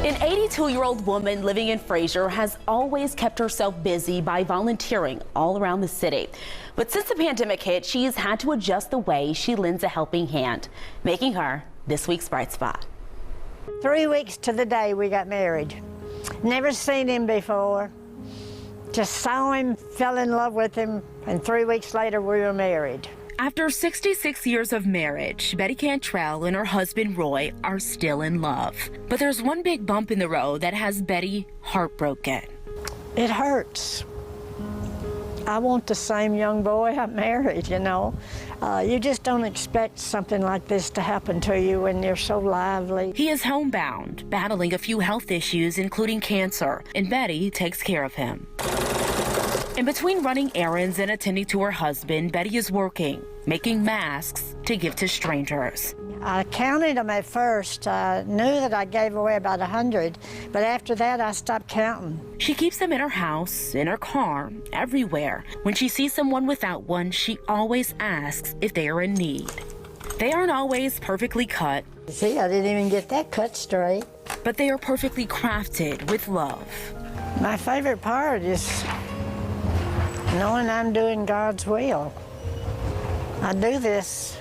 An 82-year-old woman living in Fraser has always kept herself busy by volunteering all around the city. But since the pandemic hit, she's had to adjust the way she lends a helping hand, making her this week's bright spot. 3 weeks to the day we got married. Never seen him before. Just saw him, fell in love with him, and 3 weeks later we were married. After 66 years of marriage, Betty Cantrell and her husband Roy are still in love. But there's one big bump in the road that has Betty heartbroken. It hurts. I want the same young boy I married, you know. You just don't expect something like this to happen to you when you're so lively. He is homebound, battling a few health issues, including cancer, and Betty takes care of him. In between running errands and attending to her husband, Betty is working, making masks to give to strangers. I counted them at first. I knew that I gave away about 100, but after that I stopped counting. She keeps them in her house, in her car, everywhere. When she sees someone without one, she always asks if they are in need. They aren't always perfectly cut. See, I didn't even get that cut straight. But they are perfectly crafted with love. My favorite part is knowing I'm doing God's will. I do this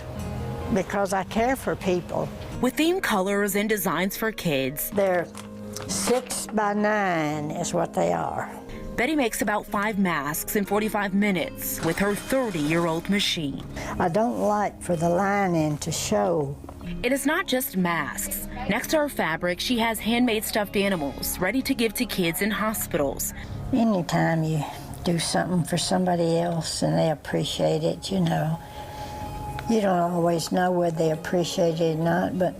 because I care for people. With theme colors and designs for kids, They're 6 by 9 is what they are. Betty makes about 5 masks in 45 minutes with her 30-year-old machine. I don't like for the lining to show. It is not just masks. Next to her fabric, she has handmade stuffed animals ready to give to kids in hospitals. Anytime you do something for somebody else and they appreciate it, you know, you don't always know whether they appreciate it or not,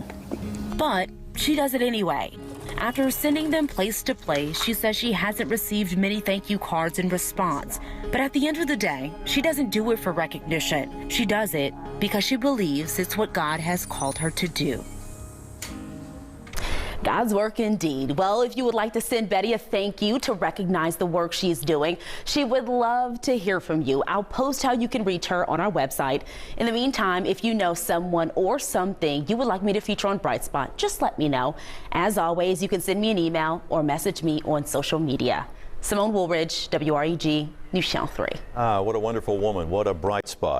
But she does it anyway. After sending them place to place, she says she hasn't received many thank you cards in response. But at the end of the day, she doesn't do it for recognition. She does it because she believes it's what God has called her to do. God's work indeed. Well, if you would like to send Betty a thank you to recognize the work she's doing, she would love to hear from you. I'll post how you can reach her on our website. In the meantime, if you know someone or something you would like me to feature on Bright Spot, just let me know. As always, you can send me an email or message me on social media. Simone Woolridge, WREG News Channel 3. What a wonderful woman. What a bright spot.